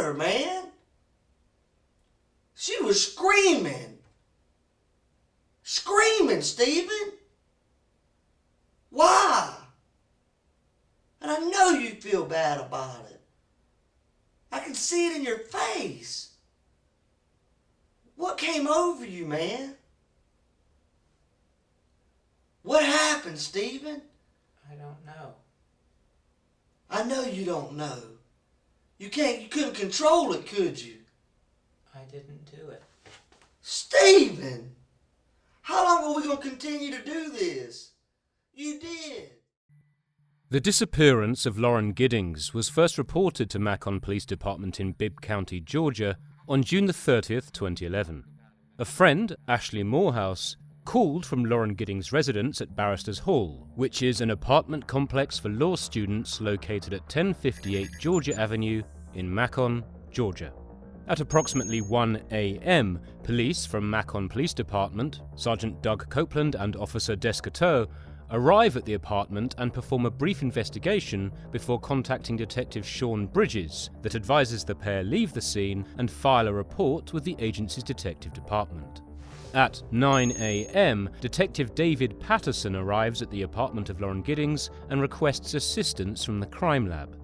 her, man. She was screaming. Screaming, Stephen. Why? And I know you feel bad about it. I can see it in your face. What came over you, man? What happened, Stephen? I don't know. I know you don't know. You couldn't control it, could you? I didn't do it. Stephen! How long are we going to continue to do this? You did. The disappearance of Lauren Giddings was first reported to Macon Police Department in Bibb County, Georgia, on June the 30th, 2011. A friend, Ashley Morehouse, called from Lauren Giddings' residence at Barristers Hall, which is an apartment complex for law students located at 1058 Georgia Avenue in Macon, Georgia. At approximately 1 a.m., police from Macon Police Department, Sergeant Doug Copeland and Officer Descateau, arrive at the apartment and perform a brief investigation before contacting Detective Sean Bridges that advises the pair leave the scene and file a report with the agency's detective department. At 9 a.m., Detective David Patterson arrives at the apartment of Lauren Giddings and requests assistance from the crime lab.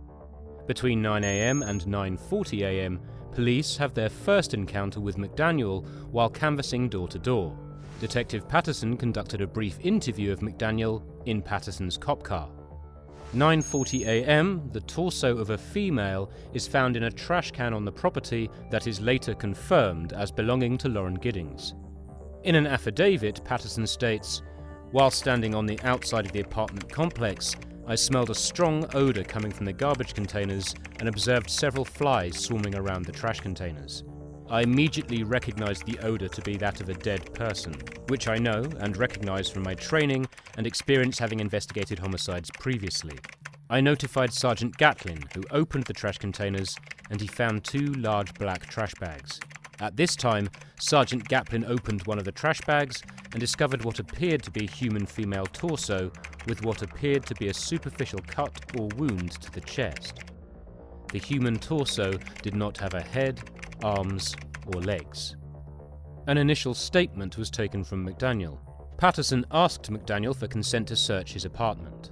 Between 9 a.m. and 9:40 a.m., police have their first encounter with McDaniel while canvassing door to door. Detective Patterson conducted a brief interview of McDaniel in Patterson's cop car. 9:40 a.m., the torso of a female is found in a trash can on the property that is later confirmed as belonging to Lauren Giddings. In an affidavit, Patterson states, "While standing on the outside of the apartment complex, I smelled a strong odour coming from the garbage containers and observed several flies swarming around the trash containers. I immediately recognized the odour to be that of a dead person, which I know and recognise from my training and experience having investigated homicides previously. I notified Sergeant Gatlin, who opened the trash containers, and he found 2 large black trash bags. At this time, Sergeant Gatlin opened one of the trash bags and discovered what appeared to be a human female torso with what appeared to be a superficial cut or wound to the chest. The human torso did not have a head, arms, or legs." An initial statement was taken from McDaniel. Patterson asked McDaniel for consent to search his apartment.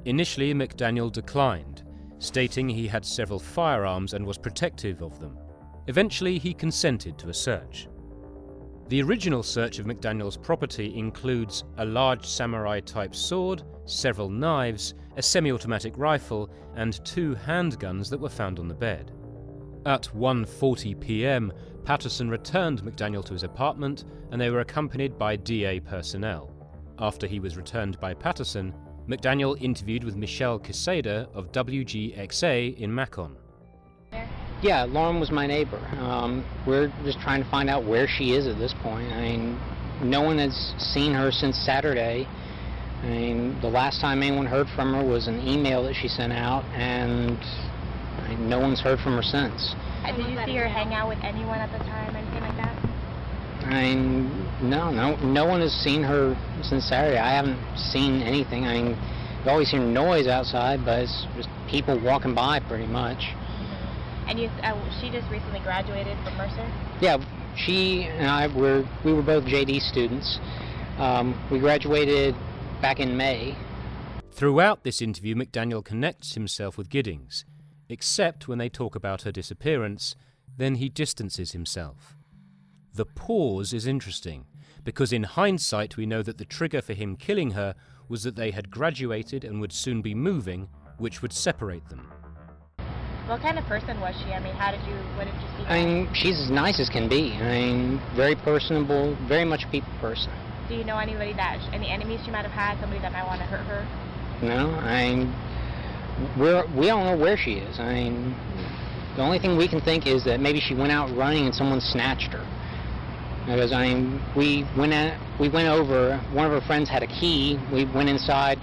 Initially, McDaniel declined, stating he had several firearms and was protective of them. Eventually, he consented to a search. The original search of McDaniel's property includes a large samurai-type sword, several knives, a semi-automatic rifle, and 2 handguns that were found on the bed. At 1:40 p.m., Patterson returned McDaniel to his apartment, and they were accompanied by DA personnel. After he was returned by Patterson, McDaniel interviewed with Michelle Quesada of WGXA in Macon. Yeah, Lauren was my neighbor. We're just trying to find out where she is at this point. I mean, no one has seen her since Saturday. I mean, the last time anyone heard from her was an email that she sent out, and no one's heard from her since. Did you see her hang out with anyone at the time, anything like that? I mean, no one has seen her since Saturday. I haven't seen anything. I mean, you always hear noise outside, but it's just people walking by pretty much. And she just recently graduated from Mercer? Yeah, she and I we were both JD students. We graduated back in May. Throughout this interview, McDaniel connects himself with Giddings, except when they talk about her disappearance, then he distances himself. The pause is interesting, because in hindsight we know that the trigger for him killing her was that they had graduated and would soon be moving, which would separate them. What kind of person was she? I mean, what did you see? I mean, she's as nice as can be. I mean, very personable, very much a people person. Do you know any enemies she might have had, somebody that might want to hurt her? No, I mean, we don't know where she is. I mean, the only thing we can think is that maybe she went out running and someone snatched her. Because, I mean, we went over, one of her friends had a key, we went inside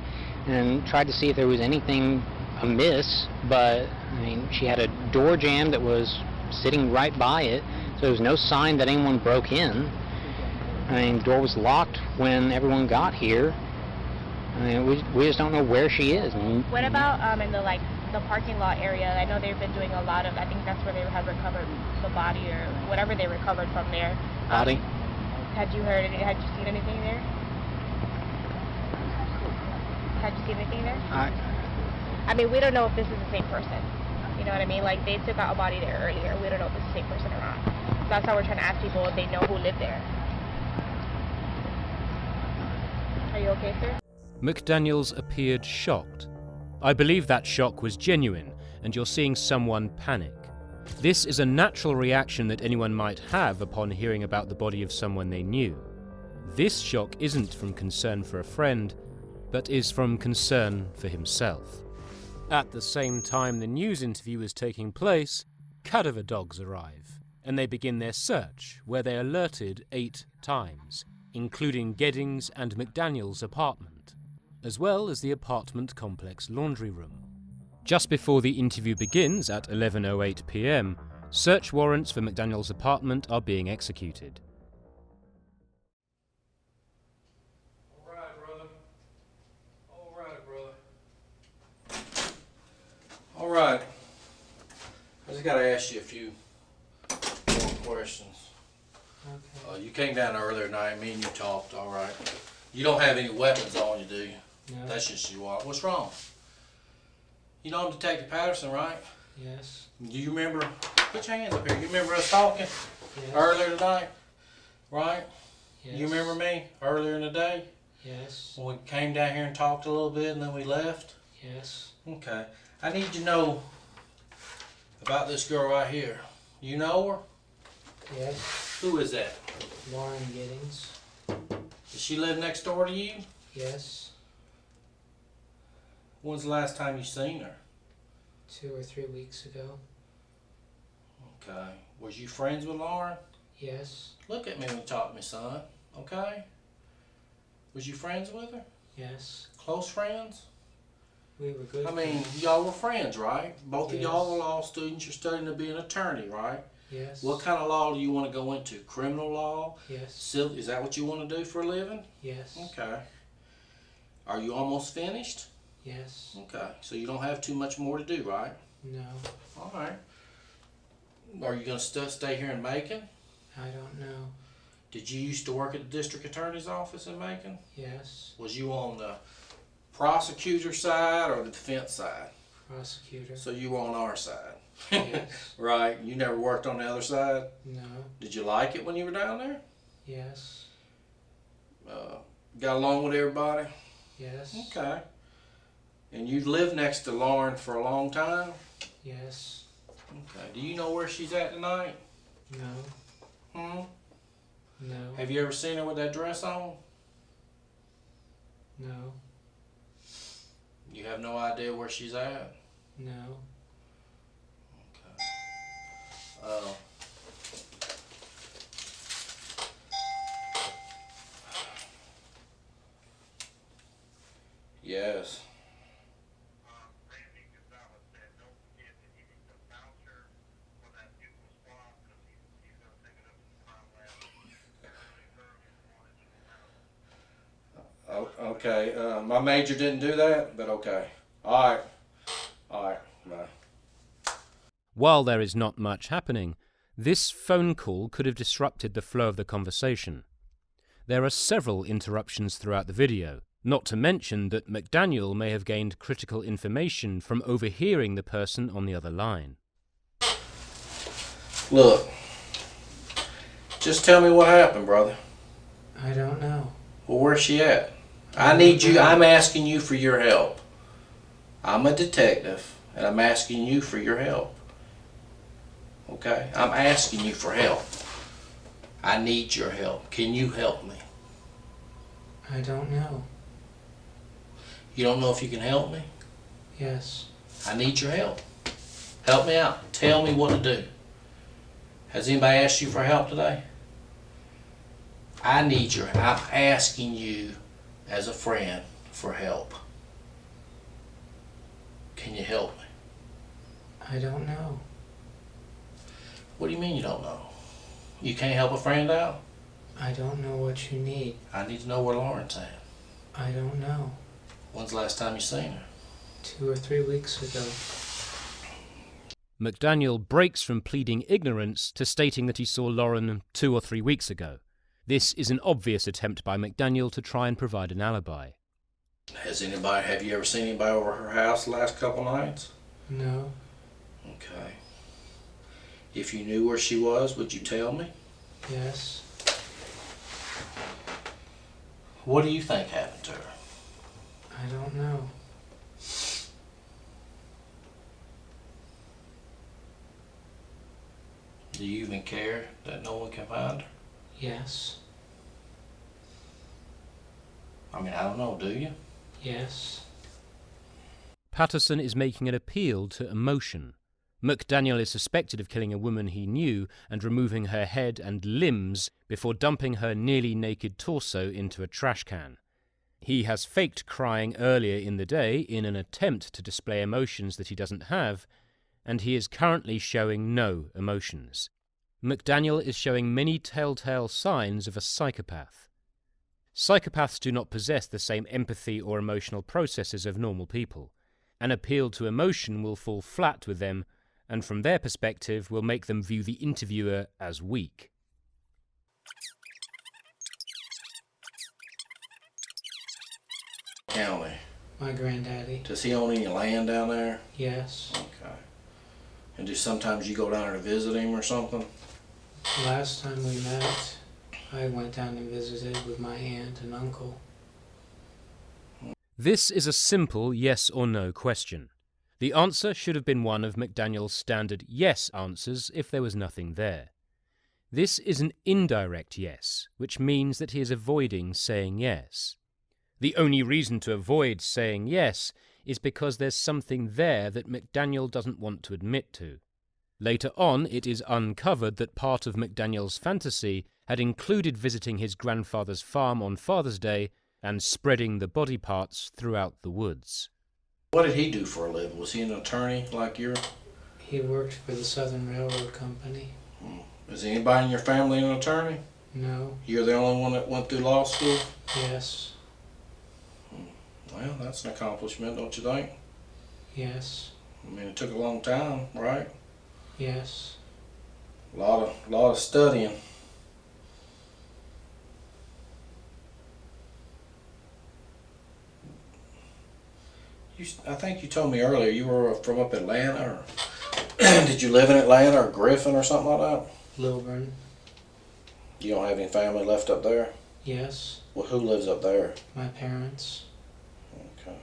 and tried to see if there was anything amiss, but I mean, she had a door jamb that was sitting right by it, so there was no sign that anyone broke in. I mean, the door was locked when everyone got here. I mean, we just don't know where she is. What about in the the parking lot area. I know they've been doing a lot of, I think that's where they had recovered the body or whatever they recovered from there. Body? Had you heard, had you seen anything there? Had you seen anything there? I mean, we don't know if this is the same person. You know what I mean? Like, they took out a body there earlier. We don't know if it's the same person or not. So that's why we're trying to ask people if they know who lived there. Are you okay, sir? McDaniels appeared shocked. I believe that shock was genuine, and you're seeing someone panic. This is a natural reaction that anyone might have upon hearing about the body of someone they knew. This shock isn't from concern for a friend, but is from concern for himself. At the same time the news interview is taking place, cadaver dogs arrive, and they begin their search, where they alerted 8 times, including Giddings and McDaniel's apartment, as well as the apartment complex laundry room. Just before the interview begins at 11:08 p.m, search warrants for McDaniel's apartment are being executed. All right, brother. All right. I just got to ask you a few more questions. Okay. You came down earlier tonight, me and you talked, all right. You don't have any weapons on you, do you? No. That's just you are. What's wrong? You know I'm Detective Patterson, right? Yes. Do you remember, put your hands up here, you remember us talking Yes. earlier tonight, right? Yes. You remember me earlier in the day? Yes. When we came down here and talked a little bit and then we left? Yes. Okay. I need to know about this girl right here. You know her? Yes. Who is that? Lauren Giddings. Does she live next door to you? Yes. When's the last time you seen her? 2 or 3 weeks ago. Okay. Was you friends with Lauren? Yes. Look at me when you talk to me, son. Okay? Was you friends with her? Yes. Close friends? We were good. I mean, y'all were friends, right? Both of Yes. y'all are law students. You're studying to be an attorney, right? Yes. What kind of law do you want to go into? Criminal law? Yes. Civil? Is that what you want to do for a living? Yes. Okay. Are you almost finished? Yes. Okay. So you don't have too much more to do, right? No. All right. Are you going to stay here in Macon? I don't know. Did you used to work at the district attorney's office in Macon? Yes. Was you on the prosecutor side or the defense side? Prosecutor. So you were on our side. Yes. Right. You never worked on the other side? No. Did you like it when you were down there? Yes. Got along with everybody? Yes. Okay. And you've lived next to Lauren for a long time? Yes. Okay. Do you know where she's at tonight? No. Hmm? No. Have you ever seen her with that dress on? No. You have no idea where she's at? No. Okay. Yes. Okay, my major didn't do that, but okay. All right, bye. While there is not much happening, this phone call could have disrupted the flow of the conversation. There are several interruptions throughout the video, not to mention that McDaniel may have gained critical information from overhearing the person on the other line. Look, just tell me what happened, brother. I don't know. Well, where's she at? I need you, I'm asking you for your help. I'm a detective, and I'm asking you for your help. Okay? I'm asking you for help. I need your help. Can you help me? I don't know. You don't know if you can help me? Yes. I need your help. Help me out. Tell me what to do. Has anybody asked you for help today? I'm asking you as a friend for help. Can you help me? I don't know. What do you mean you don't know? You can't help a friend out? I don't know what you need. I need to know where Lauren's at. I don't know. When's the last time you seen her? 2 or 3 weeks ago. McDaniel breaks from pleading ignorance to stating that he saw Lauren 2 or 3 weeks ago. This is an obvious attempt by McDaniel to try and provide an alibi. Have you ever seen anybody over her house the last couple nights? No. Okay. If you knew where she was, would you tell me? Yes. What do you think happened to her? I don't know. Do you even care that no one can find her? Yes. I mean, I don't know, do you? Yes. Patterson is making an appeal to emotion. McDaniel is suspected of killing a woman he knew and removing her head and limbs before dumping her nearly naked torso into a trash can. He has faked crying earlier in the day in an attempt to display emotions that he doesn't have, and he is currently showing no emotions. McDaniel is showing many telltale signs of a psychopath. Psychopaths do not possess the same empathy or emotional processes of normal people. An appeal to emotion will fall flat with them, and from their perspective will make them view the interviewer as weak. County. My granddaddy. Does he own any land down there? Yes. Okay. And do sometimes you go down there to visit him or something? Last time we met, I went down and visited with my aunt and uncle. This is a simple yes or no question. The answer should have been one of McDaniel's standard yes answers if there was nothing there. This is an indirect yes, which means that he is avoiding saying yes. The only reason to avoid saying yes is because there's something there that McDaniel doesn't want to admit to. Later on, it is uncovered that part of McDaniel's fantasy had included visiting his grandfather's farm on Father's Day and spreading the body parts throughout the woods. What did he do for a living? Was he an attorney like you? He worked for the Southern Railroad Company. Is anybody in your family an attorney? No. You're the only one that went through law school? Yes. Well, that's an accomplishment, don't you think? Yes. I mean, it took a long time, right? Yes. A lot of studying. I think you told me earlier you were from up Atlanta, or did you live in Atlanta or Griffin or something like that? Lilburn. You don't have any family left up there? Yes. Well, who lives up there? My parents. Okay.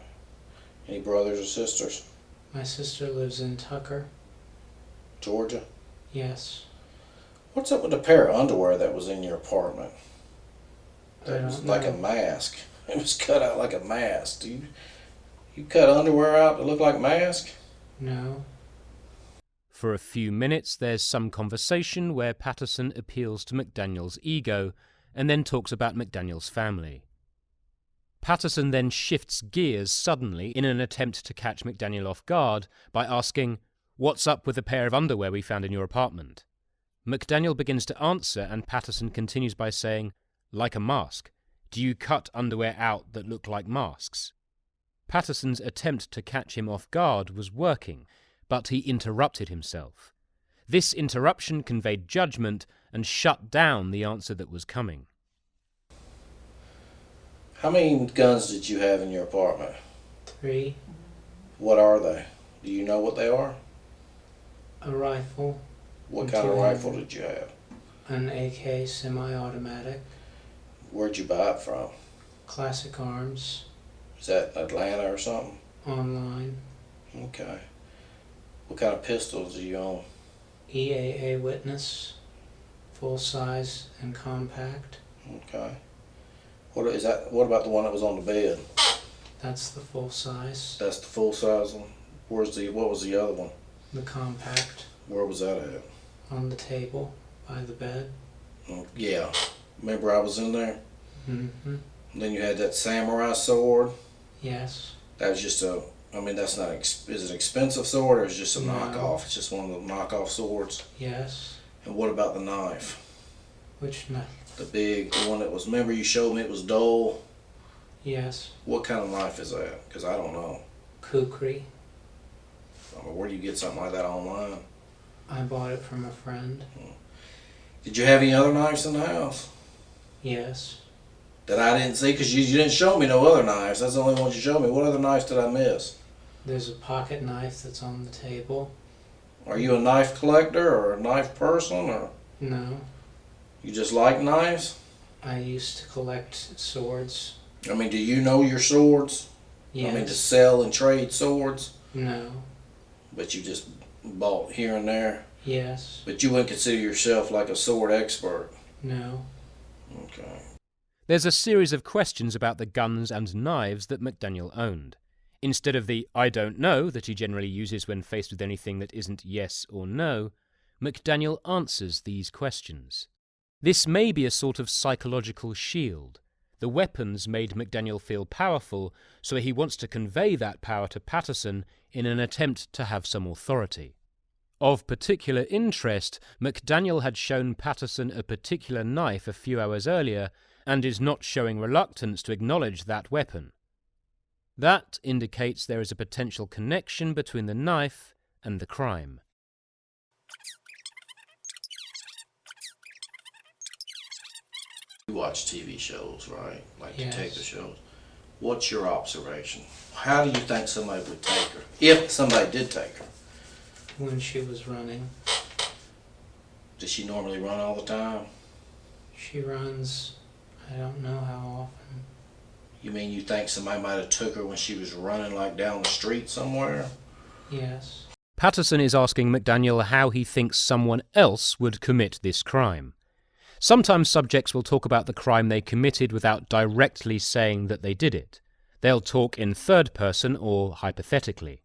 Any brothers or sisters? My sister lives in Tucker. Georgia? Yes. What's up with the pair of underwear that was in your apartment? That was like a mask. It was cut out like a mask. You cut underwear out to look like a mask? No. For a few minutes, there's some conversation where Patterson appeals to McDaniel's ego and then talks about McDaniel's family. Patterson then shifts gears suddenly in an attempt to catch McDaniel off guard by asking, "What's up with the pair of underwear we found in your apartment?" McDaniel begins to answer and Patterson continues by saying, "Like a mask. Do you cut underwear out that look like masks?" Patterson's attempt to catch him off guard was working, but he interrupted himself. This interruption conveyed judgment and shut down the answer that was coming. How many guns did you have in your apartment? 3. What are they? Do you know what they are? A rifle. What kind of rifle did you have? An AK semi-automatic. Where'd you buy it from? Classic Arms. Is that Atlanta or something? Online. Okay. What kind of pistols do you own? EAA Witness. Full size and compact. Okay. What is that? What about the one that was on the bed? That's the full size. That's the full size one. What was the other one? The compact. Where was that at? On the table by the bed. Oh, yeah. Remember I was in there? Mm-hmm. And then you had that samurai sword. Yes. That was just that's not, is it an expensive sword or is it just a No. knockoff? It's just one of the knockoff swords. Yes. And what about the knife? Which knife? The one that was, remember you showed me it was dull? Yes. What kind of knife is that? Because I don't know. Kukri. I mean, where do you get something like that online? I bought it from a friend. Did you have any other knives in the house Yes. that I didn't see? Because you didn't show me no other knives. That's the only ones you showed me. What other knives did I miss? There's a pocket knife that's on the table. Are you a knife collector or a knife person, or No. you just like knives? I used to collect swords. I mean, do you know your swords? Yes. I mean, to sell and trade swords? No. But you just bought here and there? Yes. But you wouldn't consider yourself like a sword expert? No. Okay. There's a series of questions about the guns and knives that McDaniel owned. Instead of the "I don't know" that he generally uses when faced with anything that isn't yes or no, McDaniel answers these questions. This may be a sort of psychological shield. The weapons made McDaniel feel powerful, so he wants to convey that power to Patterson in an attempt to have some authority. Of particular interest, McDaniel had shown Patterson a particular knife a few hours earlier and is not showing reluctance to acknowledge that weapon. That indicates there is a potential connection between the knife and the crime. You watch TV shows, right? Like Yes. detective shows. What's your observation? How do you think somebody would take her? If somebody did take her. When she was running. Does she normally run all the time? She runs, I don't know how often. You mean you think somebody might have took her when she was running like down the street somewhere? Yes. Patterson is asking McDaniel how he thinks someone else would commit this crime. Sometimes subjects will talk about the crime they committed without directly saying that they did it. They'll talk in third person or hypothetically.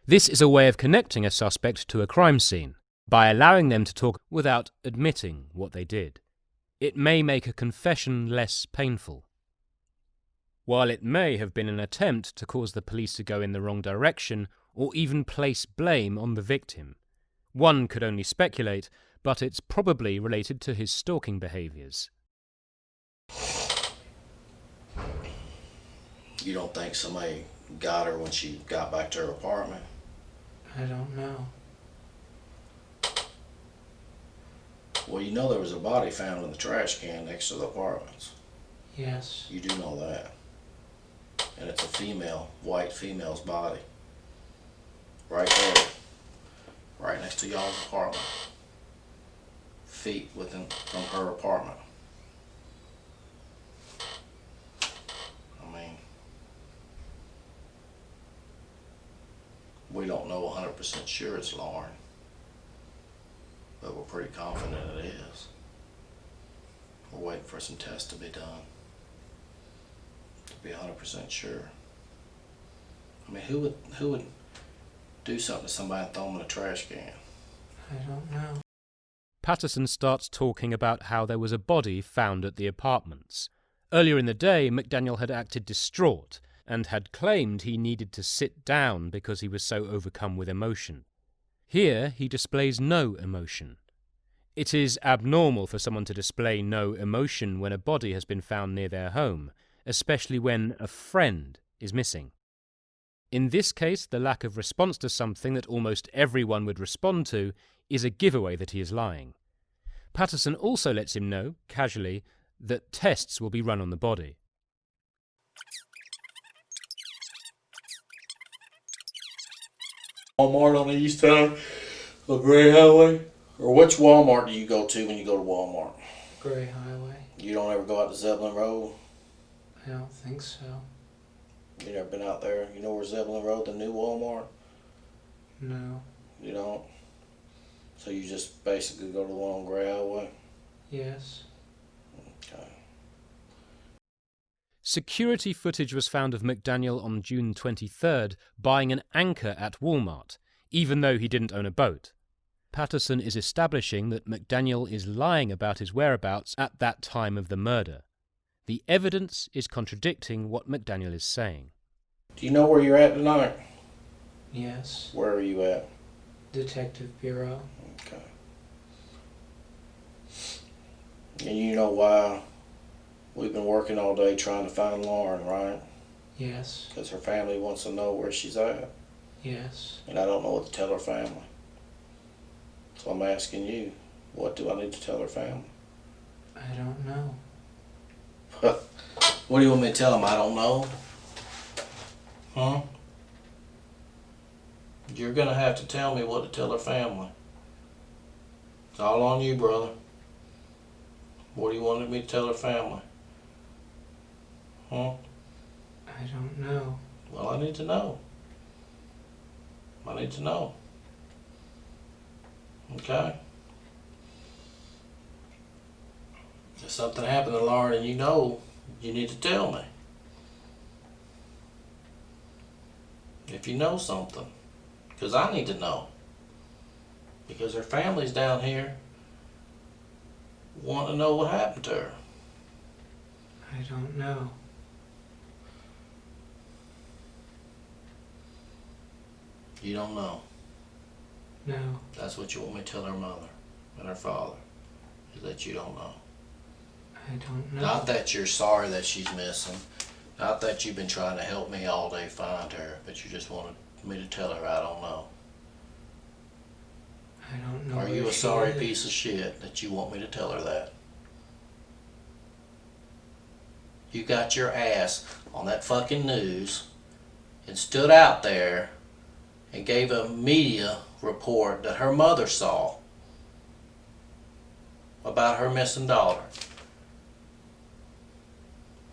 This is a way of connecting a suspect to a crime scene, by allowing them to talk without admitting what they did. It may make a confession less painful. While it may have been an attempt to cause the police to go in the wrong direction or even place blame on the victim, one could only speculate, but it's probably related to his stalking behaviours. You don't think somebody got her when she got back to her apartment? I don't know. Well, you know there was a body found in the trash can next to the apartments. Yes. You do know that. And it's a female, white female's body. Right there. Right next to y'all's apartment. Feet from her apartment. I mean, we don't know 100% sure it's Lauren, but we're pretty confident it is. We're waiting for some tests to be done to be 100% sure. I mean, who would do something to somebody and throw them in a trash can? I don't know. Patterson starts talking about how there was a body found at the apartments. Earlier in the day, McDaniel had acted distraught and had claimed he needed to sit down because he was so overcome with emotion. Here, he displays no emotion. It is abnormal for someone to display no emotion when a body has been found near their home, especially when a friend is missing. In this case, the lack of response to something that almost everyone would respond to is a giveaway that he is lying. Patterson also lets him know, casually, that tests will be run on the body. Walmart on the east side of Gray Highway? Or which Walmart do you go to when you go to Walmart? Gray Highway. You don't ever go out to Zeppelin Road? I don't think so. You never been out there? You know where Zeppelin Road, the new Walmart? No. You don't? So you just basically go to the one on Gray Highway? Yes. Okay. Security footage was found of McDaniel on June 23rd buying an anchor at Walmart, even though he didn't own a boat. Patterson is establishing that McDaniel is lying about his whereabouts at that time of the murder. The evidence is contradicting what McDaniel is saying. Do you know where you're at tonight? Yes. Where are you at? Detective Bureau. Okay. And you know why we've been working all day trying to find Lauren, right? Yes. Because her family wants to know where she's at. Yes. And I don't know what to tell her family. So I'm asking you, what do I need to tell her family? I don't know. What do you want me to tell them? I don't know? Huh? You're gonna have to tell me what to tell her family. It's all on you, brother. What do you want me to tell her family? Huh? I don't know. Well, I need to know. I need to know. Okay? If something happened to Lauren and you know, you need to tell me. If you know something. Because I need to know. Because her family's down here wanting to know what happened to her. I don't know. You don't know. No. That's what you want me to tell her mother and her father. Is that you don't know. I don't know. Not that you're sorry that she's missing. Not that you've been trying to help me all day find her. But you just wanted me to tell her I don't know. I don't know. Are you a sorry piece of shit that you want me to tell her that? You got your ass on that fucking news and stood out there and gave a media report that her mother saw about her missing daughter.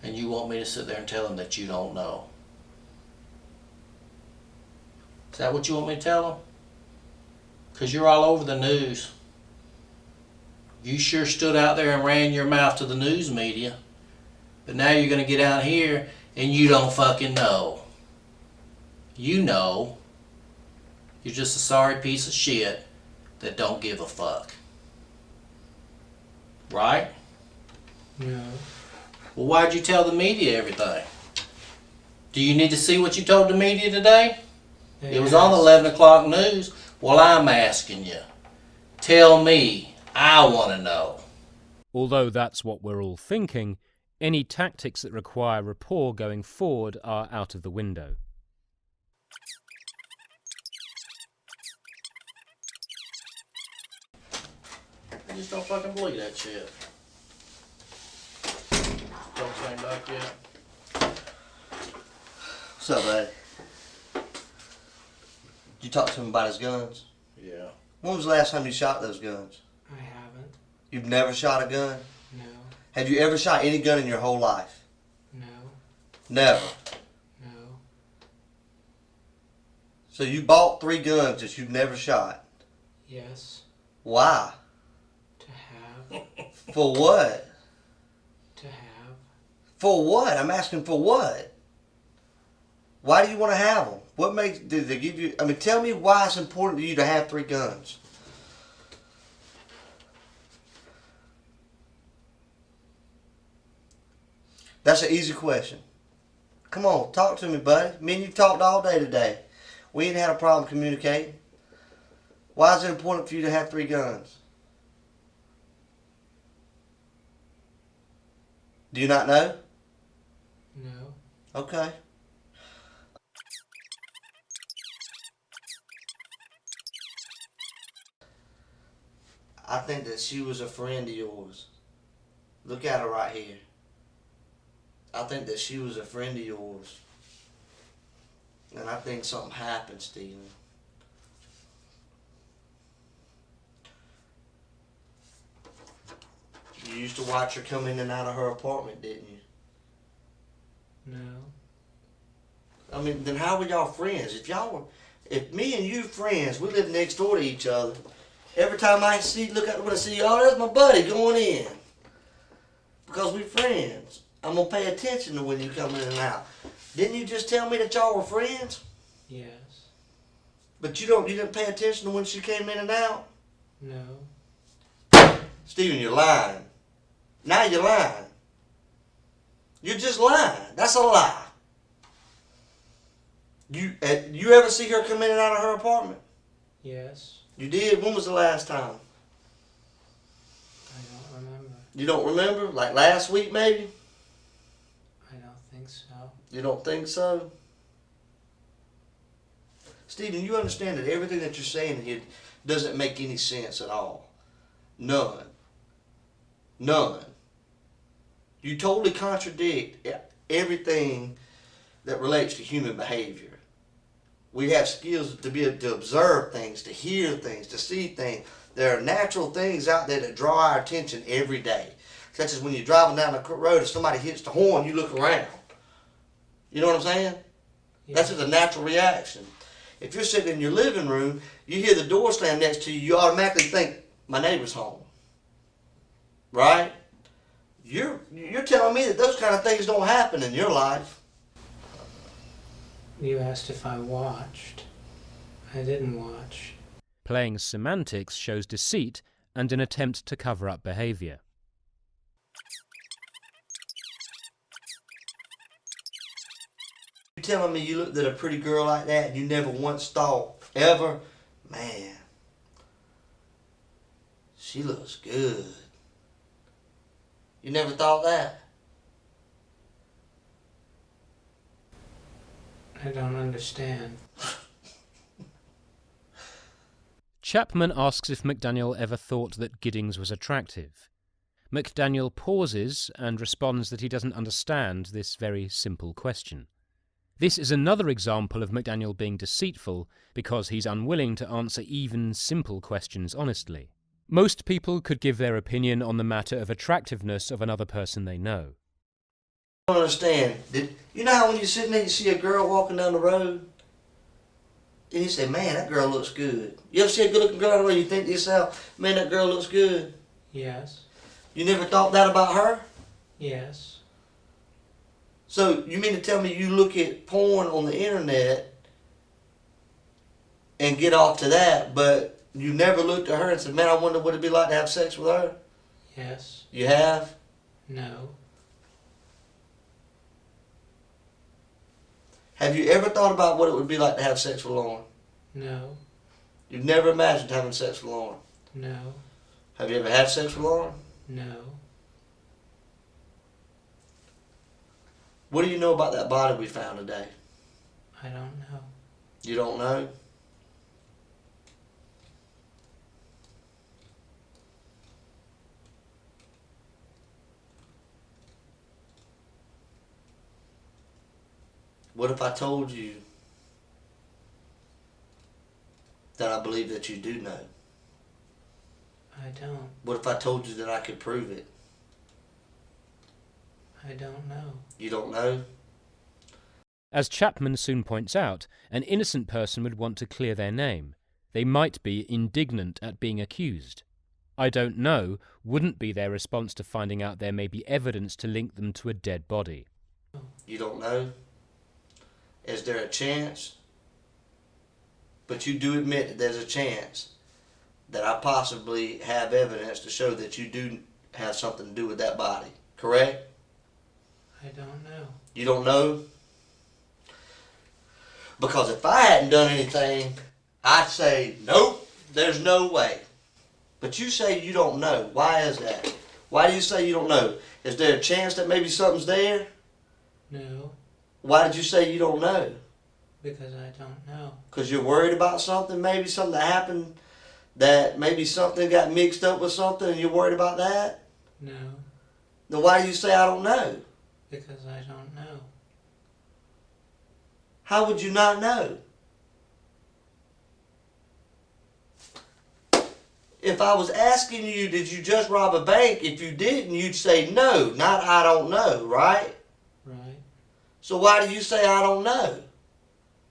And you want me to sit there and tell them that you don't know. Is that what you want me to tell them? Because you're all over the news. You sure stood out there and ran your mouth to the news media. But now you're going to get out here and you don't fucking know. You know. You're just a sorry piece of shit that don't give a fuck. Right? No. Well, why'd you tell the media everything? Do you need to see what you told the media today? It was on the 11 o'clock news. Well, I'm asking you. Tell me. I want to know. Although that's what we're all thinking, any tactics that require rapport going forward are out of the window. I just don't fucking believe that shit. Don't came back yet. What's up, buddy? Did you talk to him about his guns? Yeah. When was the last time you shot those guns? I haven't. You've never shot a gun? No. Have you ever shot any gun in your whole life? No. Never. No. So you bought 3 guns that you've never shot? Yes. Why? To have. For what? To have. For what? I'm asking for what? Why do you want to have them? What makes, did they give you, I mean, tell me why it's important to you to have 3 guns. That's an easy question. Come on, talk to me, buddy. Me and you talked all day today. We ain't had a problem communicating. Why is it important for you to have 3 guns? Do you not know? No. Okay. I think that she was a friend of yours. Look at her right here. I think that she was a friend of yours. And I think something happened, Stephen. You used to watch her come in and out of her apartment, didn't you? No. I mean, then how were y'all friends? If me and you friends, we live next door to each other. Every time I look out the window, see, oh, there's my buddy going in. Because we friends. I'm gonna pay attention to when you come in and out. Didn't you just tell me that y'all were friends? Yes. But you didn't pay attention to when she came in and out? No. Stephen, you're lying. Now you're lying. You're just lying. That's a lie. You ever see her come in and out of her apartment? Yes. You did? When was the last time? I don't remember. You don't remember? Like last week maybe? I don't think so. You don't think so? Stephen, you understand that everything that you're saying here doesn't make any sense at all. None. None. You totally contradict everything that relates to human behavior. We have skills to be able to observe things, to hear things, to see things. There are natural things out there that draw our attention every day. Such as when you're driving down the road and somebody hits the horn, you look around. You know what I'm saying? Yeah. That's just a natural reaction. If you're sitting in your living room, you hear the door slam next to you, you automatically think, my neighbor's home. Right? You're telling me that those kind of things don't happen in your life. You asked if I watched. I didn't watch. Playing semantics shows deceit and an attempt to cover up behaviour. You're telling me you looked at a pretty girl like that and you never once thought, ever, man, she looks good. You never thought that? I don't understand. Chapman asks if McDaniel ever thought that Giddings was attractive. McDaniel pauses and responds that he doesn't understand this very simple question. This is another example of McDaniel being deceitful because he's unwilling to answer even simple questions honestly. Most people could give their opinion on the matter of attractiveness of another person they know. I don't understand. You know how when you're sitting there you see a girl walking down the road and you say, man, that girl looks good. You ever see a good looking girl down the road and you think to yourself, man, that girl looks good? Yes. You never thought that about her? Yes. So you mean to tell me you look at porn on the internet and get off to that, but you never looked at her and said, man, I wonder what it'd be like to have sex with her? Yes. You have? No. Have you ever thought about what it would be like to have sex with Lauren? No. You've never imagined having sex with Lauren? No. Have you ever had sex with Lauren? No. What do you know about that body we found today? I don't know. You don't know? What if I told you that I believe that you do know? I don't. What if I told you that I could prove it? I don't know. You don't know? As Chapman soon points out, an innocent person would want to clear their name. They might be indignant at being accused. I don't know wouldn't be their response to finding out there may be evidence to link them to a dead body. You don't know? Is there a chance? But you do admit that there's a chance that I possibly have evidence to show that you do have something to do with that body, correct? I don't know. You don't know? Because if I hadn't done anything, I'd say, nope, there's no way. But you say you don't know. Why is that? Why do you say you don't know? Is there a chance that maybe something's there? No. Why did you say you don't know? Because I don't know. Because you're worried about something? Maybe something that happened, that maybe something got mixed up with something and you're worried about that? No. Then why do you say I don't know? Because I don't know. How would you not know? If I was asking you, did you just rob a bank? If you didn't, you'd say no, not I don't know, right? Right. So why do you say I don't know?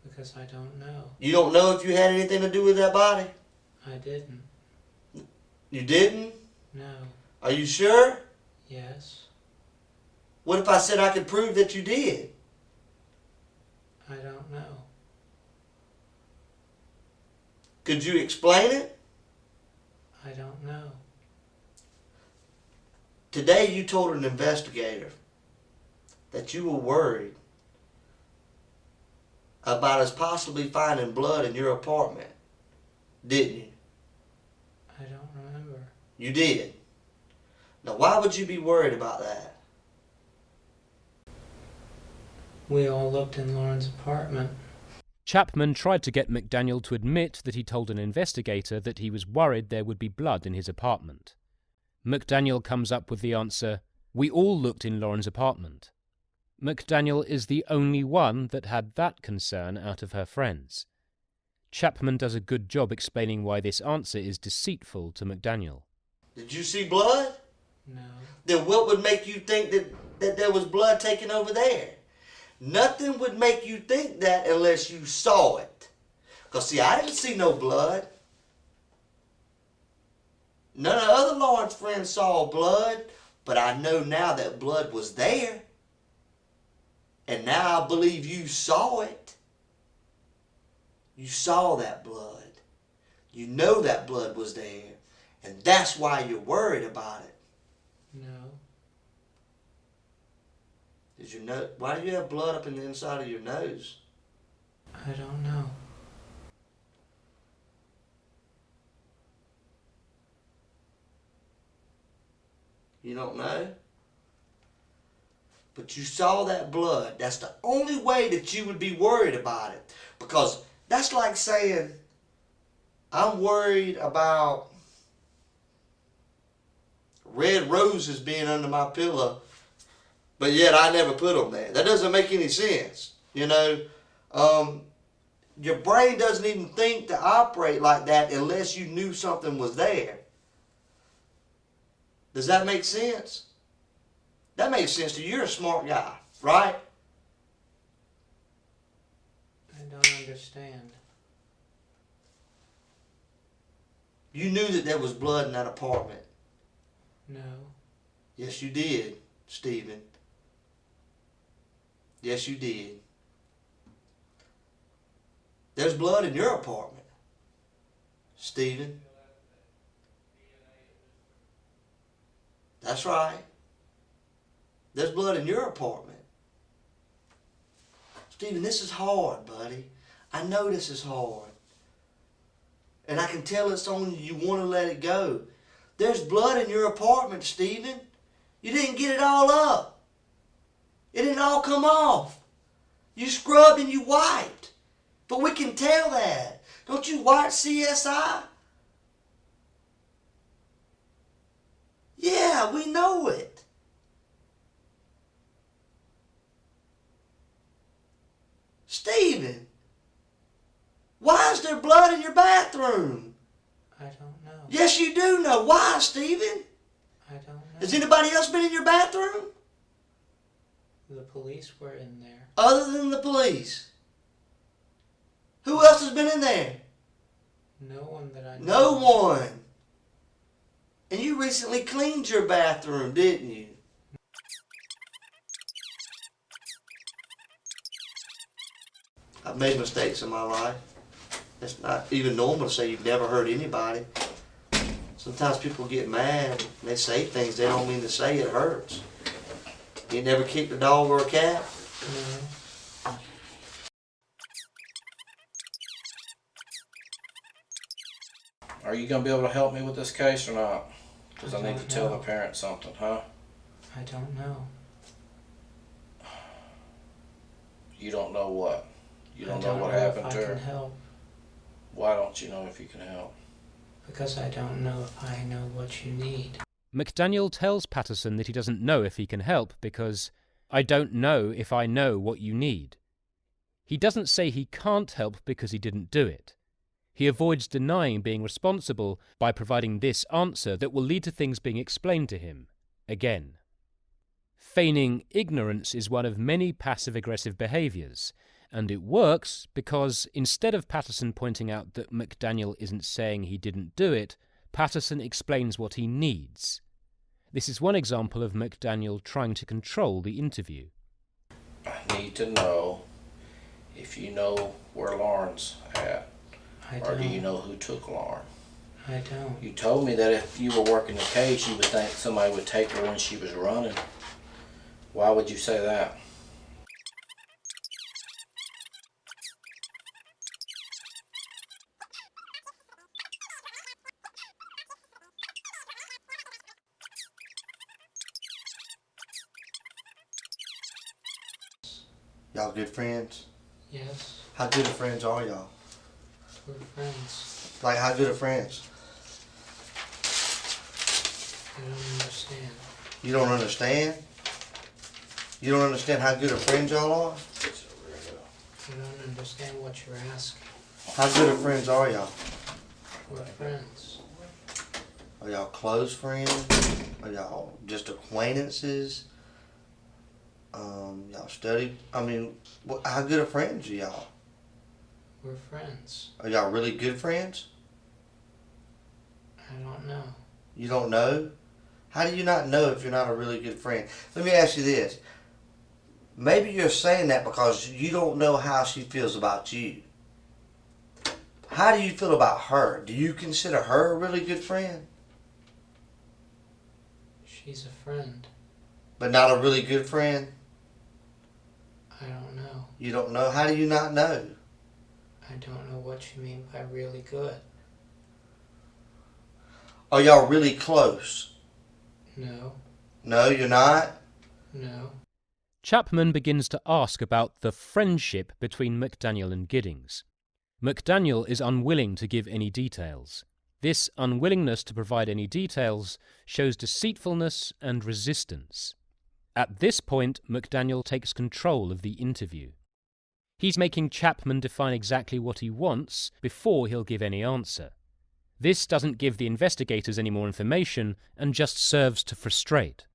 Because I don't know. You don't know if you had anything to do with that body? I didn't. You didn't? No. Are you sure? Yes. What if I said I could prove that you did? I don't know. Could you explain it? I don't know. Today you told an investigator that you were worried about us possibly finding blood in your apartment, didn't you? I don't remember. You did. Now why would you be worried about that? We all looked in Lauren's apartment. Chapman tried to get McDaniel to admit that he told an investigator that he was worried there would be blood in his apartment. McDaniel comes up with the answer, "We all looked in Lauren's apartment." McDaniel is the only one that had that concern out of her friends. Chapman does a good job explaining why this answer is deceitful to McDaniel. Did you see blood? No. Then what would make you think that there was blood taken over there? Nothing would make you think that unless you saw it. Because, see, I didn't see no blood. None of the other Lawrence friends saw blood, but I know now that blood was there. And now I believe you saw it. You saw that blood. You know that blood was there. And that's why you're worried about it. No. Did you know? Why do you have blood up in the inside of your nose? I don't know. You don't know? But you saw that blood. That's the only way that you would be worried about it. Because that's like saying, I'm worried about red roses being under my pillow, but yet I never put them there. That doesn't make any sense. You know, your brain doesn't even think to operate like that unless you knew something was there. Does that make sense? That makes sense to you. You're a smart guy, right? I don't understand. You knew that there was blood in that apartment. No. Yes, you did, Stephen. Yes, you did. There's blood in your apartment, Stephen. That's right. There's blood in your apartment. Stephen, this is hard, buddy. I know this is hard. And I can tell it's on you. You want to let it go. There's blood in your apartment, Stephen. You didn't get it all up. It didn't all come off. You scrubbed and you wiped. But we can tell that. Don't you wipe CSI? Yeah, we know it. Stephen, why is there blood in your bathroom? I don't know. Yes, you do know. Why, Stephen? I don't know. Has anybody else been in your bathroom? The police were in there. Other than the police? Who else has been in there? No one that I know. No one. And you recently cleaned your bathroom, didn't you? I've made mistakes in my life. It's not even normal to say you've never hurt anybody. Sometimes people get mad and they say things they don't mean to say. It hurts. You never kicked a dog or a cat? No. Are you going to be able to help me with this case or not? Because I need to don't tell know. the parents something, huh? I don't know. You don't know what? You don't I know what happened if to I her? can help. Why don't you know if you can help? Because I don't know if I know what you need. McDaniel tells Patterson that he doesn't know if he can help because, "I don't know if I know what you need." He doesn't say he can't help because he didn't do it. He avoids denying being responsible by providing this answer that will lead to things being explained to him, again. Feigning ignorance is one of many passive-aggressive behaviours, and it works because instead of Patterson pointing out that McDaniel isn't saying he didn't do it, Patterson explains what he needs. This is one example of McDaniel trying to control the interview. I need to know if you know where Lauren's at. I Or do don't. you know who took Lauren? I don't. You told me that if you were working the case, you would think somebody would take her when she was running. Why would you say that? Y'all good friends? Yes. How good of friends are y'all? We're friends. Like, how good of friends? I don't understand. You don't understand? You don't understand how good of friends y'all are? I don't understand what you're asking. How good of friends are y'all? We're friends. Are y'all close friends? Are y'all just acquaintances? Y'all study? I mean, how good of friends are y'all? We're friends. Are y'all really good friends? I don't know. You don't know? How do you not know if you're not a really good friend? Let me ask you this. Maybe you're saying that because you don't know how she feels about you. How do you feel about her? Do you consider her a really good friend? She's a friend. But not a really good friend? I don't know. You don't know? How do you not know? I don't know what you mean by really good. Are y'all really close? No. No, you're not? No. Chapman begins to ask about the friendship between McDaniel and Giddings. McDaniel is unwilling to give any details. This unwillingness to provide any details shows deceitfulness and resistance. At this point, McDaniel takes control of the interview. He's making Chapman define exactly what he wants before he'll give any answer. This doesn't give the investigators any more information and just serves to frustrate.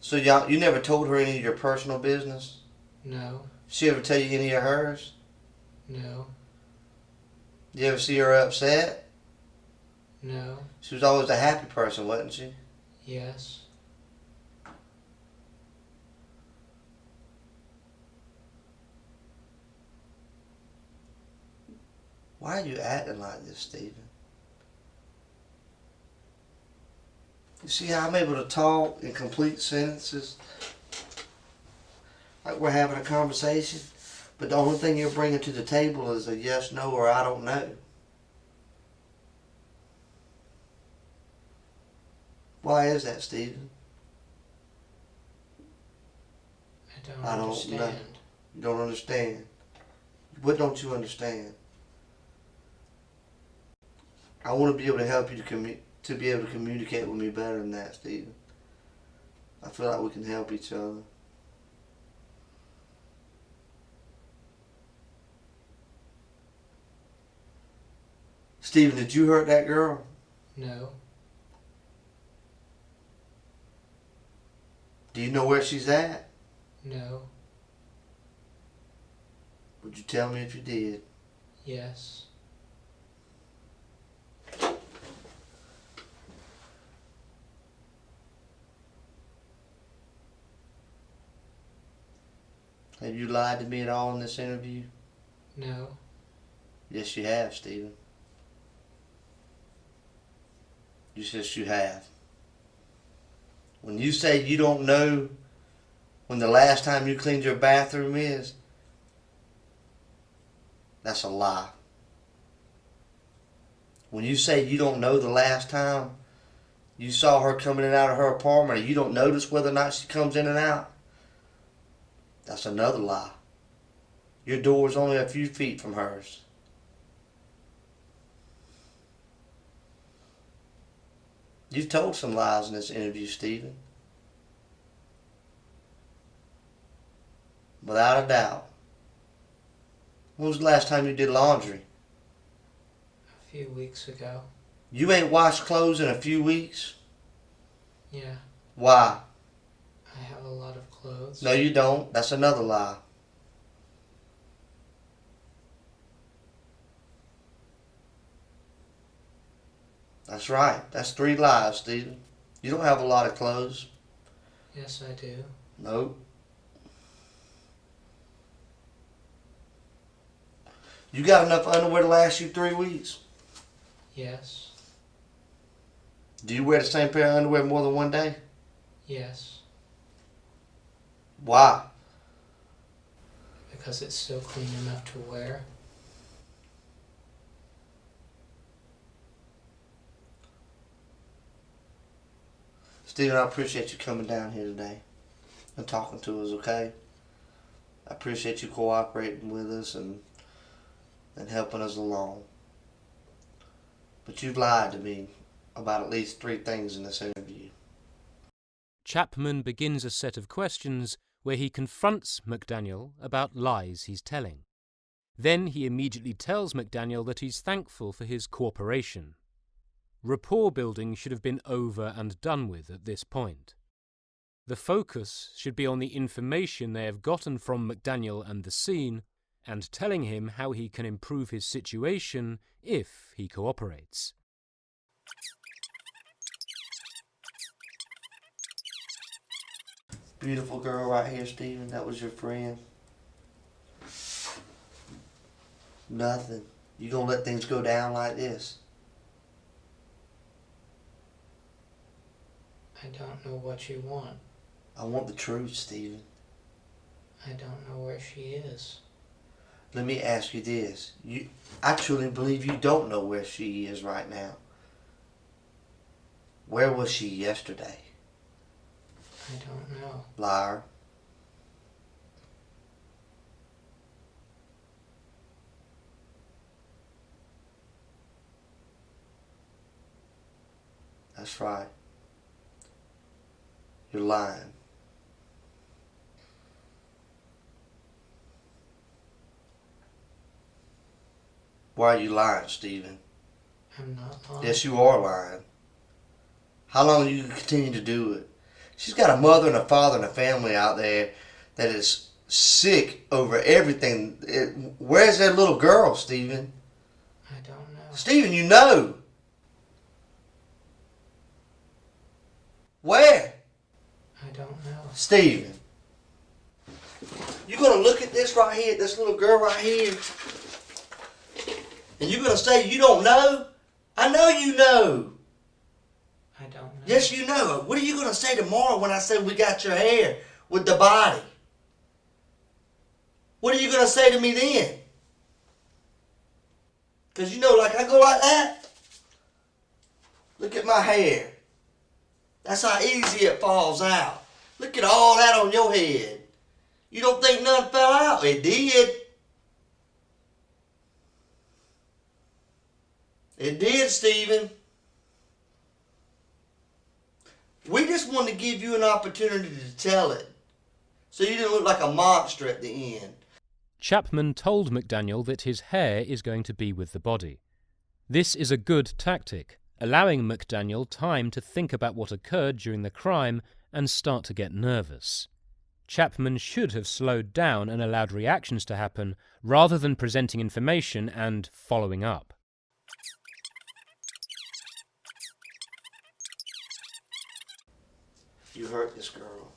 So y'all, you never told her any of your personal business? No. She ever tell you any of hers? No. You ever see her upset? No. She was always a happy person, wasn't she? Yes. Why are you acting like this, Stephen? You see how I'm able to talk in complete sentences? Like we're having a conversation, but the only thing you're bringing to the table is a yes, no, or I don't know. Why is that, Stephen? I don't know. understand. You don't understand. What don't you understand? I want to be able to help you to be able to communicate with me better than that, Stephen. I feel like we can help each other. Stephen, did you hurt that girl? No. Do you know where she's at? No. Would you tell me if you did? Yes. Have you lied to me at all in this interview? No. Yes, you have, Stephen. Yes, you have. When you say you don't know when the last time you cleaned your bathroom is, that's a lie. When you say you don't know the last time you saw her coming in and out of her apartment, or you don't notice whether or not she comes in and out, that's another lie. Your door's only a few feet from hers. You've told some lies in this interview, Stephen. Without a doubt. When was the last time you did laundry? A few weeks ago. You ain't washed clothes in a few weeks? Yeah. Why? I have a lot of clothes. No, you don't. That's another lie. That's right. That's 3 lies, Stephen. You don't have a lot of clothes. Yes, I do. Nope. You got enough underwear to last you 3 weeks? Yes. Do you wear the same pair of underwear more than one day? Yes. Why? Because it's still clean enough to wear. Stephen, I appreciate you coming down here today and talking to us, okay? I appreciate you cooperating with us, and and helping us along. But you've lied to me about at least 3 things in this interview. Chapman begins a set of questions where he confronts McDaniel about lies he's telling. Then he immediately tells McDaniel that he's thankful for his cooperation. Rapport building should have been over and done with at this point. The focus should be on the information they have gotten from McDaniel and the scene, and telling him how he can improve his situation if he cooperates. Beautiful girl right here, Stephen. That was your friend. Nothing. You gonna let things go down like this? I don't know what you want. I want the truth, Stephen. I don't know where she is. Let me ask you this. I truly believe you don't know where she is right now. Where was she yesterday? I don't know. Liar. That's right. You're lying. Why are you lying, Stephen? I'm not lying. Yes, you are lying. How long are you going to continue to do it? She's got a mother and a father and a family out there that is sick over everything. Where's their little girl, Stephen? I don't know. Stephen, you know. Where? I don't know. Stephen. You're going to look at this right here, this little girl right here, and you're going to say you don't know? I know you know. I don't know. Yes, you know. What are you going to say tomorrow when I say we got your hair with the body? What are you going to say to me then? Because you know, like I go like that. Look at my hair. That's how easy it falls out. Look at all that on your head. You don't think none fell out? It did. It did, Stephen. We just wanted to give you an opportunity to tell it, so you didn't look like a monster at the end. Chapman told McDaniel that his hair is going to be with the body. This is a good tactic, allowing McDaniel time to think about what occurred during the crime and start to get nervous. Chapman should have slowed down and allowed reactions to happen, rather than presenting information and following up. You hurt this girl.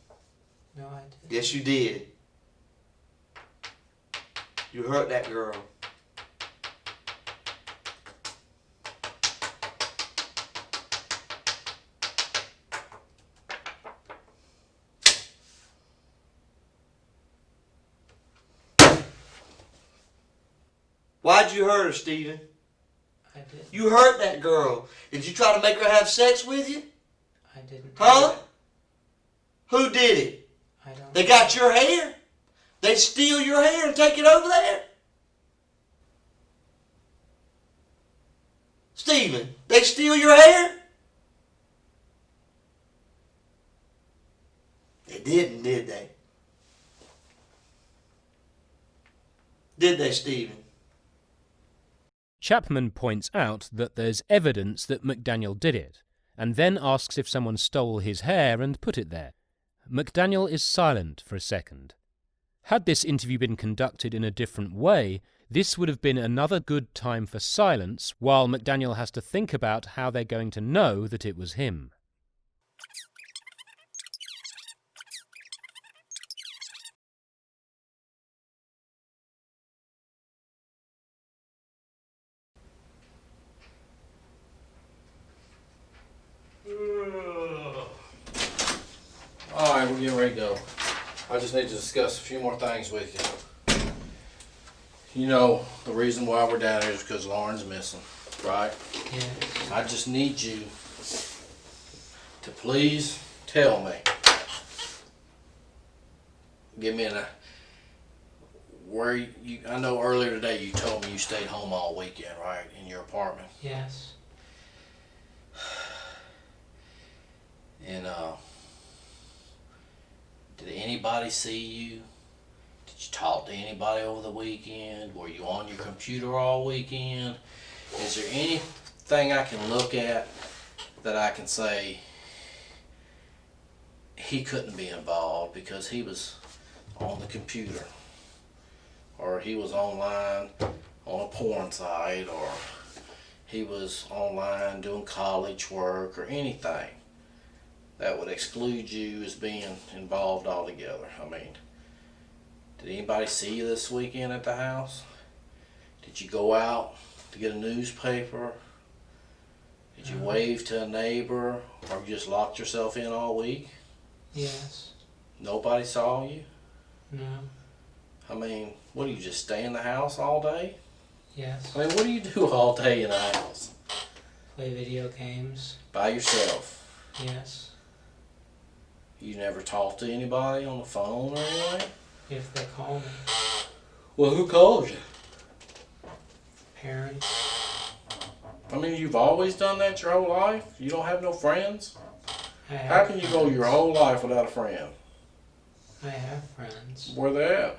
No, I didn't. Yes, you did. You hurt that girl. Why'd you hurt her, Stephen? I didn't. You hurt that girl. Did you try to make her have sex with you? I didn't. Huh? Who did it? I don't They know. got your hair? They steal your hair and take it over there? Stephen, they steal your hair? They didn't, did they? Did they, Stephen? Chapman points out that there's evidence that McDaniel did it, and then asks if someone stole his hair and put it there. McDaniel is silent for a second. Had this interview been conducted in a different way, this would have been another good time for silence while McDaniel has to think about how they're going to know that it was him. All right, we're getting ready to go. I just need to discuss a few more things with you. You know, the reason why we're down here is because Lauren's missing, right? Yes. I just need you to please tell me. Give me where I know earlier today you told me you stayed home all weekend, right? In your apartment. Yes. And did anybody see you? Did you talk to anybody over the weekend? Were you on your computer all weekend? Is there anything I can look at that I can say he couldn't be involved because he was on the computer, or he was online on a porn site, or he was online doing college work, or anything that would exclude you as being involved altogether? I mean, did anybody see you this weekend at the house? Did you go out to get a newspaper? Did you wave to a neighbor, or you just locked yourself in all week? Yes. Nobody saw you? No. I mean, what do you just stay in the house all day? Yes. I mean, what do you do all day in the house? Play video games. By yourself? Yes. You never talk to anybody on the phone or anything? If they call me. Well, who calls you? Parents. I mean, you've always done that your whole life? You don't have no friends? I have How can you go friends. your whole life without a friend? I have friends. Where they at?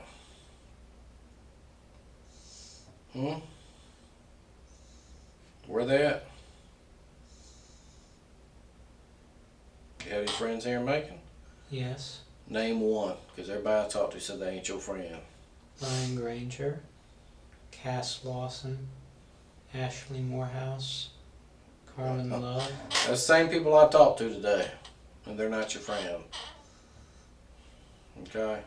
Where they at? You have any friends here in Macon? Yes. Name one, because everybody I talked to said they ain't your friend. Ryan Granger. Cass Lawson. Ashley Morehouse. Carmen Love. That's the same people I talked to today, and they're not your friend. Okay?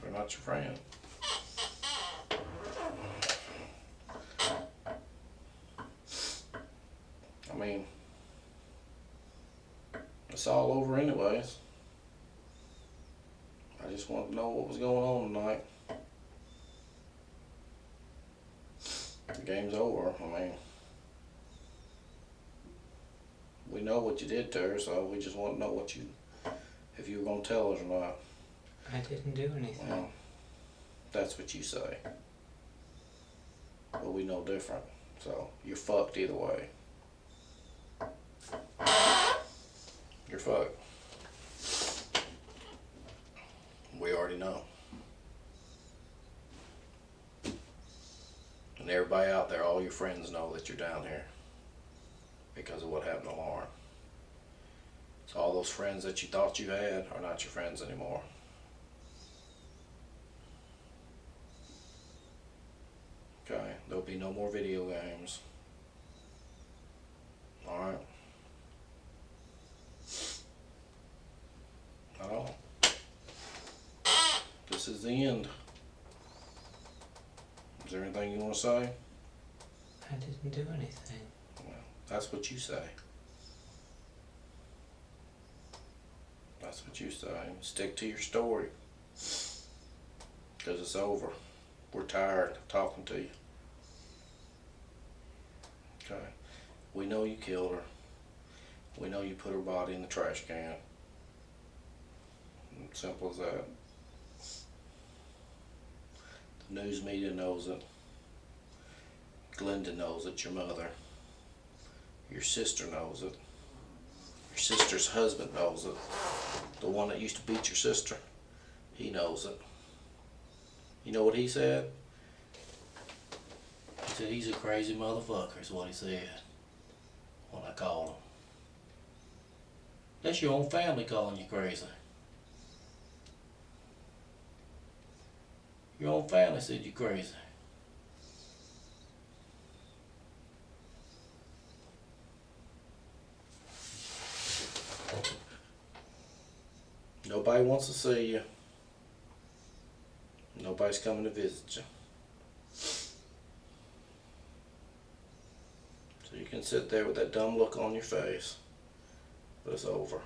They're not your friend. I mean, it's all over anyways. I just wanted to know what was going on tonight. The game's over. I mean, we know what you did to her, so we just want to know if you were going to tell us or not. I didn't do anything. Well, that's what you say. But we know different. So, you're fucked either way. You're fucked. We already know. And everybody out there, all your friends know that you're down here because of what happened to Lauren. So all those friends that you thought you had are not your friends anymore. Okay, there'll be no more video games. Alright? Not all. This is the end. Is there anything you want to say? I didn't do anything. Well, that's what you say. That's what you say. Stick to your story. Because it's over. We're tired of talking to you. Okay. We know you killed her. We know you put her body in the trash can. Simple as that. The news media knows it. Glenda knows it, your mother. Your sister knows it. Your sister's husband knows it. The one that used to beat your sister, he knows it. You know what he said? He said he's a crazy motherfucker is what he said when I called him. That's your own family calling you crazy. Your own family said you're crazy. Nobody wants to see you. Nobody's coming to visit you. So you can sit there with that dumb look on your face. But it's over.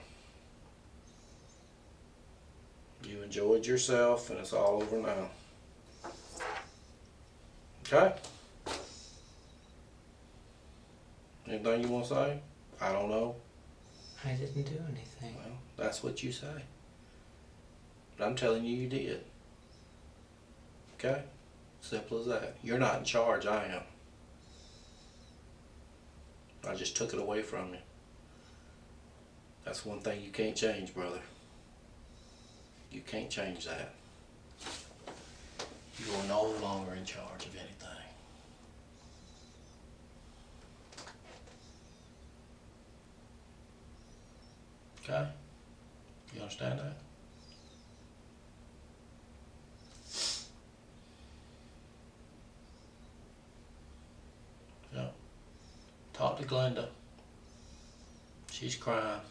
You enjoyed yourself and it's all over now. Okay? Anything you want to say? I don't know. I didn't do anything. Well, that's what you say. But I'm telling you, you did. Okay? Simple as that. You're not in charge, I am. I just took it away from you. That's one thing you can't change, brother. You can't change that. You are no longer in charge of anything. Okay? You understand that? Yeah. Talk to Glenda. She's crying.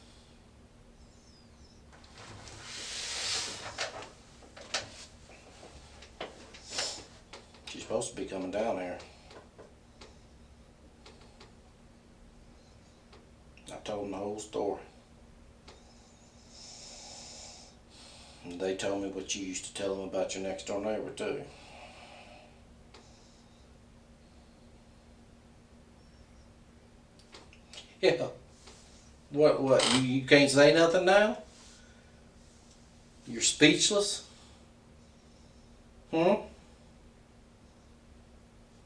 She's supposed to be coming down here. I told them the whole story. And they told me what you used to tell them about your next door neighbor too. Yeah. What, you can't say nothing now? You're speechless? Hmm?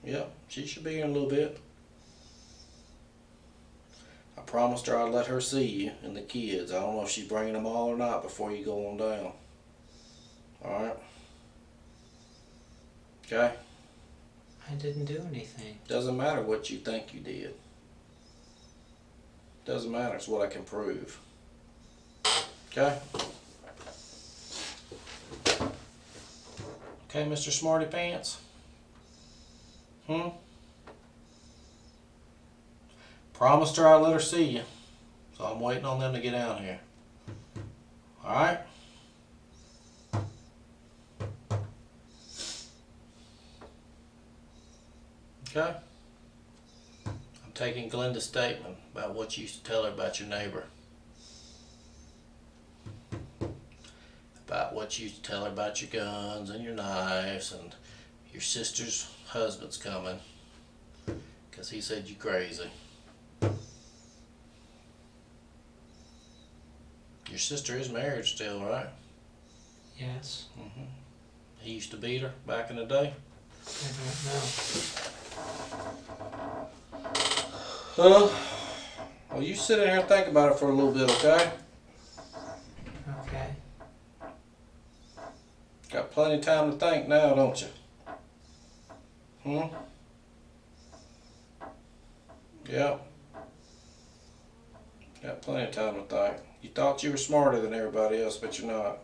Yeah, she should be here in a little bit. I promised her I'd let her see you and the kids. I don't know if she's bringing them all or not before you go on down. Alright? Okay? I didn't do anything. Doesn't matter what you think you did. Doesn't matter, it's what I can prove. Okay? Okay, Mr. Smarty Pants? Promised her I'd let her see you. So I'm waiting on them to get down here. Alright? Okay? I'm taking Glenda's statement about what you used to tell her about your neighbor. About what you used to tell her about your guns and your knives and your sister's husband's coming. 'Cause he said you crazy. Your sister is married still, right? Yes. He used to beat her back in the day? I don't know. Well, you sit in here and think about it for a little bit, okay? Okay. Got plenty of time to think now, don't you? Yeah. Got plenty of time to think. You thought you were smarter than everybody else, but you're not.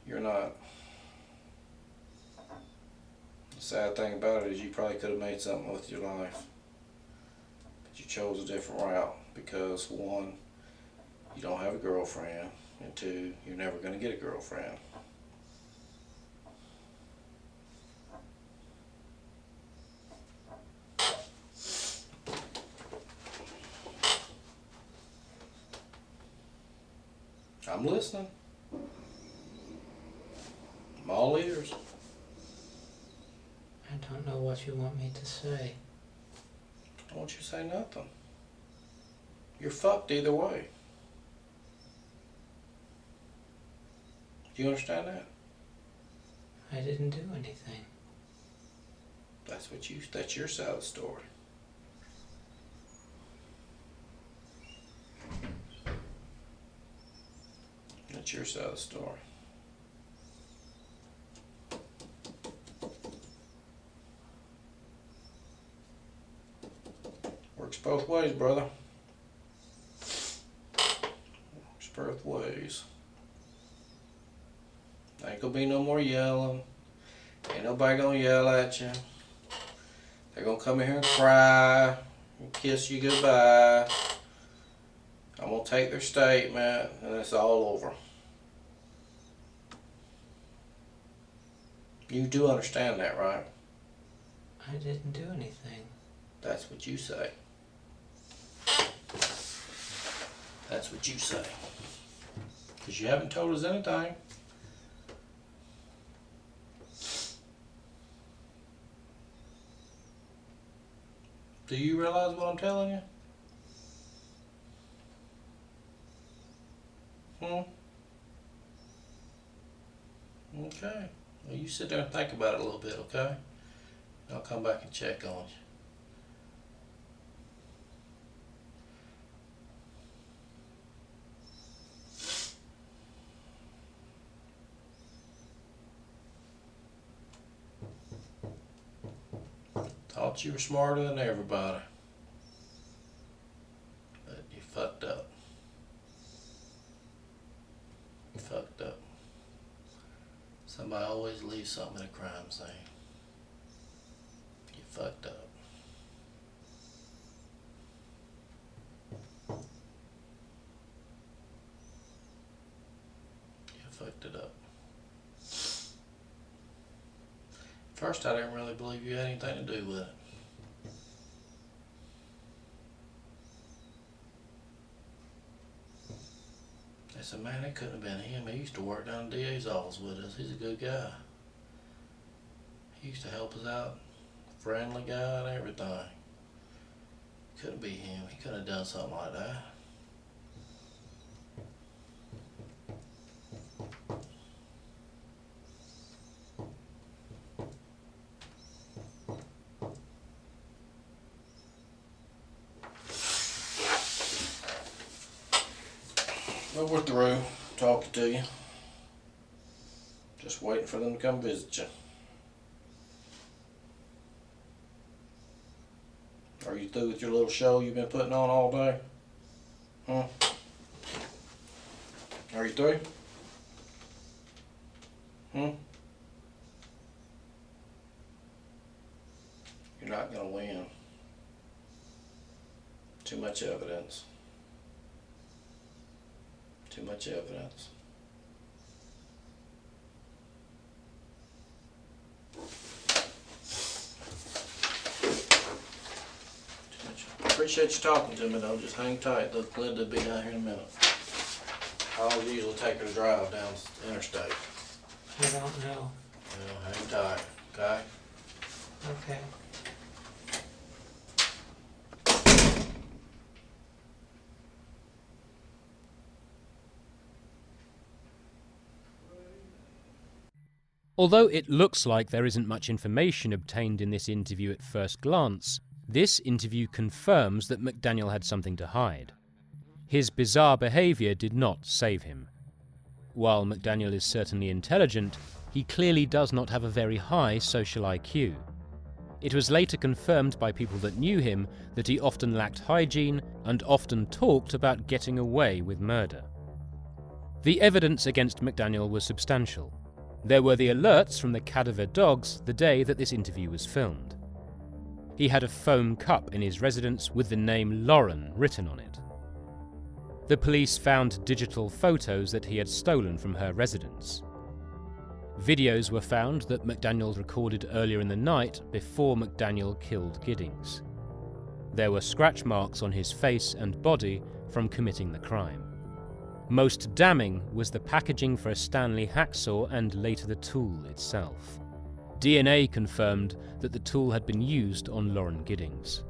You're not. The sad thing about it is you probably could have made something with your life. But you chose a different route because, one, you don't have a girlfriend, and two, you're never going to get a girlfriend. I'm listening. I'm all ears. I don't know what you want me to say. Don't want you to say nothing. You're fucked either way. Do you understand that? I didn't do anything. That's your side of the story. That's your side of the story. Works both ways, brother. Works both ways. Ain't gonna be no more yelling. Ain't nobody gonna yell at you. They're gonna come in here and cry and kiss you goodbye. I'm gonna take their statement and it's all over. You do understand that, right? I didn't do anything. That's what you say. That's what you say. Because you haven't told us anything. Do you realize what I'm telling you? Okay. Well, you sit there and think about it a little bit, okay? I'll come back and check on you. Thought you were smarter than everybody. But you fucked up. You fucked up. Somebody always leaves something in a crime scene. You fucked up. You fucked it up. First, I didn't really believe you had anything to do with it. I said, man, it couldn't have been him. He used to work down the DA's office with us. He's a good guy. He used to help us out. Friendly guy and everything. Couldn't be him. He couldn't have done something like that. Well, we're through talking to you. Just waiting for them to come visit you. Are you through with your little show you've been putting on all day? Huh? Are you through? You're not gonna win. Too much evidence. Too much evidence. Appreciate you talking to me though. Just hang tight. Look, Glenda will be down here in a minute. I'll usually take her to drive down the interstate. I don't know. Well, hang tight, okay? Okay. Although it looks like there isn't much information obtained in this interview at first glance, this interview confirms that McDaniel had something to hide. His bizarre behaviour did not save him. While McDaniel is certainly intelligent, he clearly does not have a very high social IQ. It was later confirmed by people that knew him that he often lacked hygiene and often talked about getting away with murder. The evidence against McDaniel was substantial. There were the alerts from the cadaver dogs the day that this interview was filmed. He had a foam cup in his residence with the name Lauren written on it. The police found digital photos that he had stolen from her residence. Videos were found that McDaniel recorded earlier in the night before McDaniel killed Giddings. There were scratch marks on his face and body from committing the crime. Most damning was the packaging for a Stanley hacksaw and later the tool itself. DNA confirmed that the tool had been used on Lauren Giddings.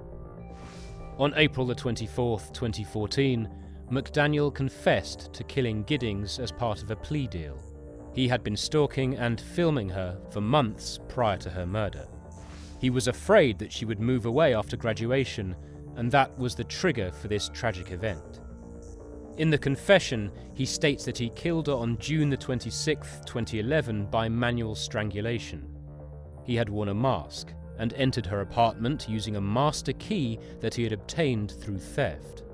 On April the 24th, 2014, McDaniel confessed to killing Giddings as part of a plea deal. He had been stalking and filming her for months prior to her murder. He was afraid that she would move away after graduation, and that was the trigger for this tragic event. In the confession, he states that he killed her on June the 26th, 2011 by manual strangulation. He had worn a mask and entered her apartment using a master key that he had obtained through theft.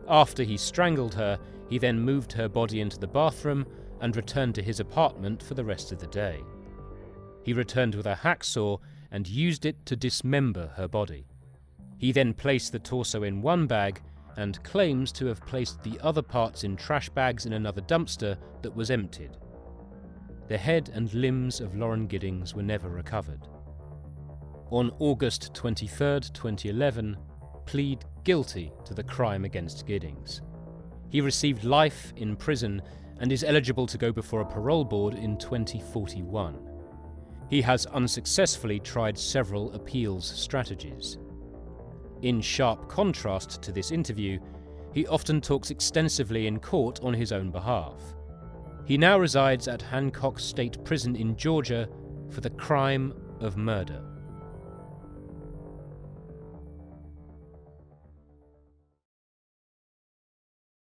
After he strangled her, he then moved her body into the bathroom and returned to his apartment for the rest of the day. He returned with a hacksaw and used it to dismember her body. He then placed the torso in one bag and claims to have placed the other parts in trash bags in another dumpster that was emptied. The head and limbs of Lauren Giddings were never recovered. On August 23, 2011, plead guilty to the crime against Giddings. He received life in prison and is eligible to go before a parole board in 2041. He has unsuccessfully tried several appeals strategies. In sharp contrast to this interview, he often talks extensively in court on his own behalf. He now resides at Hancock State Prison in Georgia for the crime of murder.